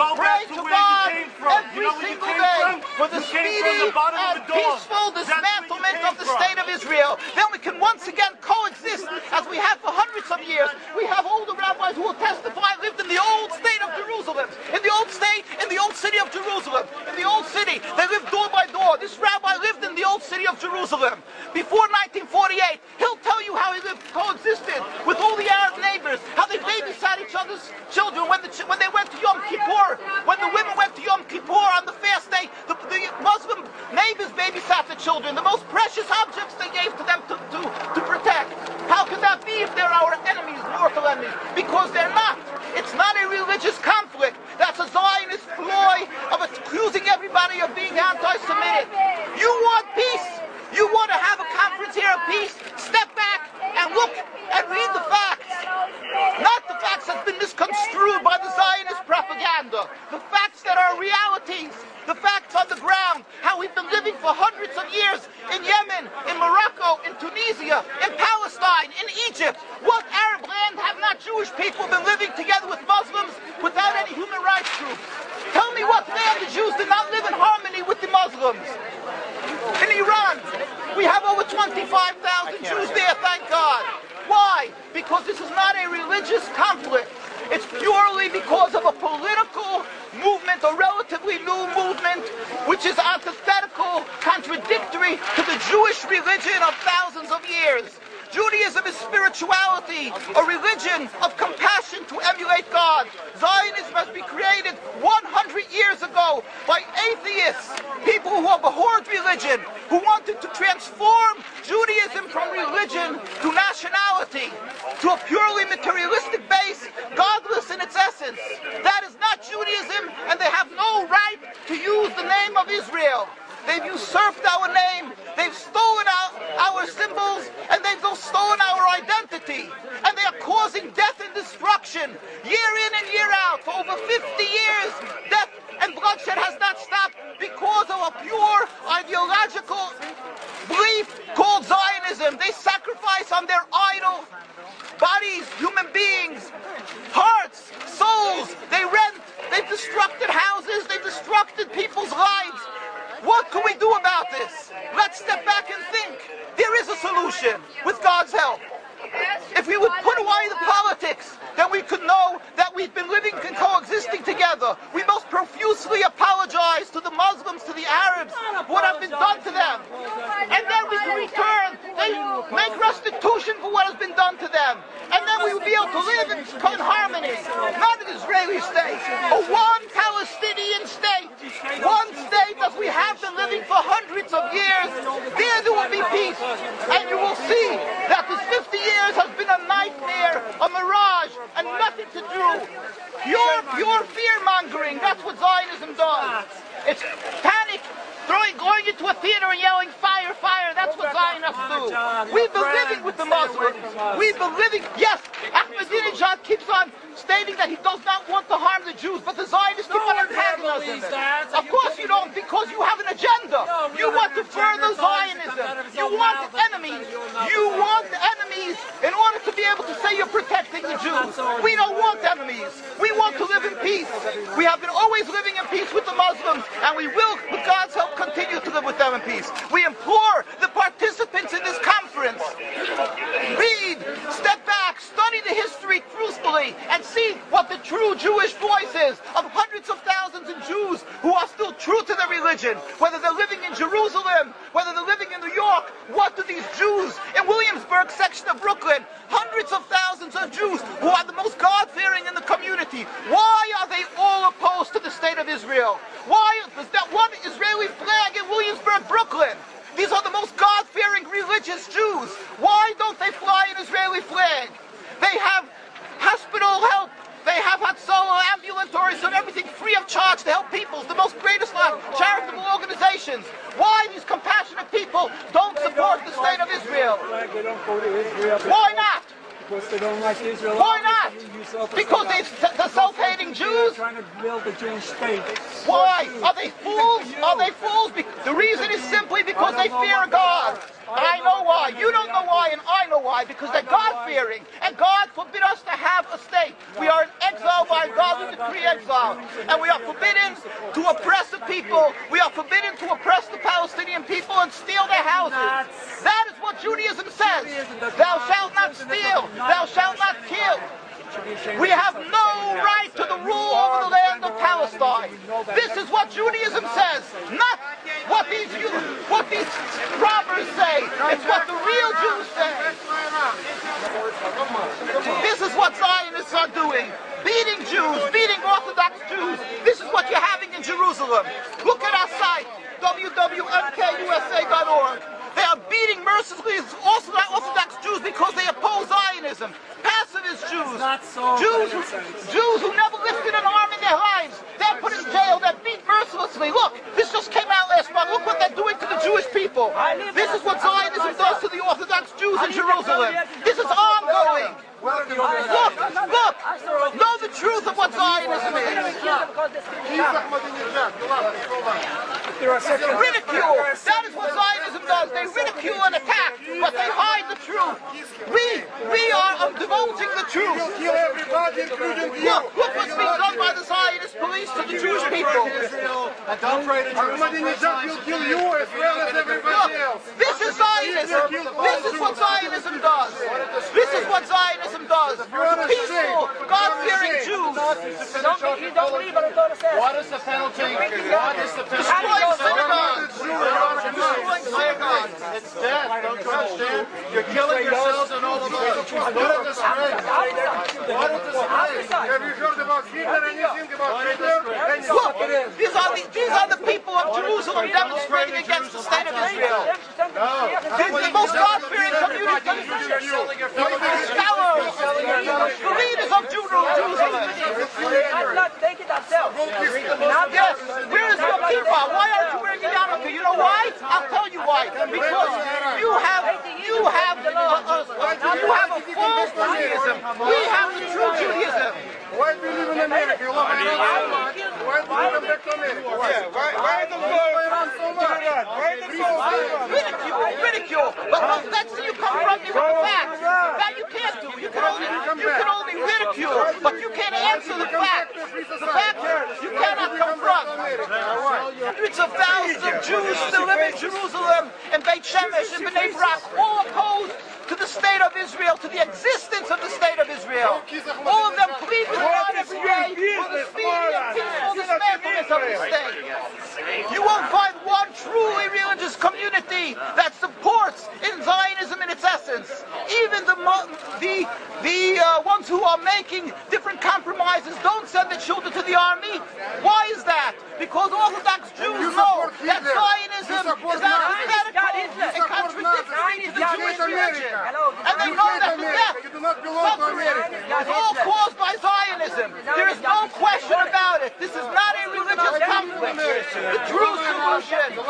go pray back to to where God you came from. every You know where you single came day from? for the You came from speedy the bottom of and the dog. peaceful That's where you dismantlement came of the from. state of Israel. Then we can once again coexist as we have for hundreds of years. We have older rabbis who will testify lived in the old state of Jerusalem, in the old state, in the old city of Jerusalem, in the old city. They lived door by door. This rabbi lived in the old city of Jerusalem before 1948. He'll tell you how he lived, coexisted with all the Arab neighbors, how they babysat each other's children when they went to Yom Kippur, when the women went to Yom Kippur on the fast day, the Muslim neighbors babysat the children, the most precious objects they gave to them to protect. How could that be if they're our enemies, mortal enemies? Because they're not. It's not a religious conflict. That's a Zionist ploy of accusing everybody of being anti-Semitic. You want peace? You want to have a conference here of peace? Step back and look and read the facts. Not the facts that have been misconstrued by the Zionist propaganda. The facts that are realities. The facts on the ground. How we've been living for hundreds of years in Yemen, in Morocco, in Tunisia, in Palestine, in Egypt. What Arab land have not Jewish people been living together with Muslims without any human rights groups? Tell me what land the Jews did not live in harmony with the Muslims. In Iran, we have over 25,000 Jews there, thank God. Why? Because this is not a religious conflict. It's purely because of a political movement, a relatively new movement, which is antithetical, contradictory to the Jewish religion of thousands of years. Judaism is spirituality, a religion of compassion to emulate God. Zionism has been created 100 years ago by atheists, people who abhorred religion, who wanted to transform Judaism from religion to nationality, to a purely materialistic base, godless in its essence. That is not Judaism, and they have no right to use the name of Israel. They've usurped our name, they've stolen our symbols, and they've stolen our identity. And they are causing death and destruction year in and year out. For over 50 years, death and bloodshed has not stopped because of a pure ideological belief called Zionism. They sacrifice on their idol bodies, human beings, hearts, souls. They rent, they've destructed houses, they've destructed people's lives. What can we do about this? Let's step back and think. There is a solution with God's help. If we would put away the politics, then we could know that we've been living and coexisting together. We most profusely apologize to the Muslims, to the Arabs, what has been done to them. And then we can return, they make restitution for what has been done to them. And then we will be able to live in harmony. Not an Israeli state, a one Palestinian state. One state as we have been living for hundreds of years. There will be peace. And you will see that this 50 years has been a nightmare, a mirage, and nothing to do. Pure fear-mongering, that's what Zionism does. It's panic, going into a theater and yelling, fire, fire, that's what Zionists do. We've been living with the Muslims. We've been living, yes, Ahmadinejad keeps on stating that he does not want to harm the Jews, but the Zionists keep on antagonizing them. Of course you don't, because you have an agenda. You want to further Zionism. You want enemies. You want enemies in order to be able to say you're protecting the Jews. We don't want enemies. We want to live in peace. We have been always living in peace with the Muslims, and we will, with God's help, continue to live with them in peace. We implore the participants in this conference, read, step back, study the history truthfully, and see what the true Jewish voice is of hundreds of thousands of Jews who are still true to their religion, whether they're living in Jerusalem, whether they're living in New York. What do these Jews in Williamsburg section of Brooklyn, hundreds of thousands of Jews who are the most God-fearing in the community, why are they all opposed to the state of Israel? Why is that one Israeli flag in Williamsburg, Brooklyn? These are the most God-fearing religious Jews. Why don't they fly an Israeli flag? They have hospital help. They have Hatzalah, ambulatories, and everything free of charge to help people. The most greatest charitable organizations. Why these compassionate people don't support the state of Israel? They don't go to Israel. Why not? Because they don't like Israel. Why not? You Because they're self-hating Jews? Trying to build a Jewish state. Why? Are they fools? Are they fools? The reason is simply because they fear God. I know why. You don't know why, and I know why. Because they're God-fearing. And God forbid us to have a state. We are in exile by God. We decree exile. And we are forbidden to oppress the people. We are forbidden to oppress the Palestinian people and steal their houses. That is what Judaism says. Thou shalt not steal. Thou shalt not kill. We have no right to the rule over the land of Palestine. This is what Judaism says, not what these robbers say. It's what the real Jews say. This is what Zionists are doing. Beating Jews, beating Orthodox Jews. This is what you're having in Jerusalem. Look at our site, www.mkusa.org. They are beating mercilessly Orthodox Jews because they oppose Zionism. Pacifist Jews. Jews who never lifted an arm in their lives. They're put in jail. They're beat mercilessly. Look, this just came out last month. Look what they're doing to the Jewish people. This is what Zionism does to the Orthodox Jews in Jerusalem. This is ongoing. Look, know the truth of what Zionism is. Ridicule. That is what Zionism does. They ridicule and attack, but they hide the truth. We are divulging the truth. Look what's being done by the Zionist police to the Jewish people. Ahmadinejad will kill you as well as everybody else. This is Zionism. This is what Zionism does. This is what Zionism does. Peaceful, God-fearing Jews. What is the penalty? Destroying synagogues. Destroying synagogues. It's death. Don't you understand? You're killing yourselves and all of us. What a disgrace. What a disgrace. Have you heard about Hitler? Anything about Hitler? Look, these are the people of Jerusalem demonstrating against the state of Israel. These are the most God-fearing community. Scholars, the leaders of Jerusalem. Yes, where is your kippah? Why aren't you wearing a yarmulke? You know why? I'll tell you why. Because you have a false Judaism. We have the true Judaism. Why do you live in America? You love America so much. Why do you come back to America? Why do you love Iran so much? Ridicule. But let's see you confront me with the facts. That you can't do. You can only ridicule, but you can't answer the facts. The facts you cannot confront. Hundreds of thousands of Jews still live in Jerusalem, and Beit Shemesh, and Bnei Brak, all opposed to the state of Israel, to the existence of the state of Israel. All of them plead with God every day for the speedy and peaceful dismantlement of the state. You won't find one truly religious community that supports in Zionism in its essence. Even the ones who are making different compromises don't send their children to the army. Why is that? Because Orthodox Jews know that Zionism is antithetical and contradictory to the Jewish religion. And they know that the death, suffering, is all caused by Zionism. There is no question about it. This is not a religious conflict. The true solution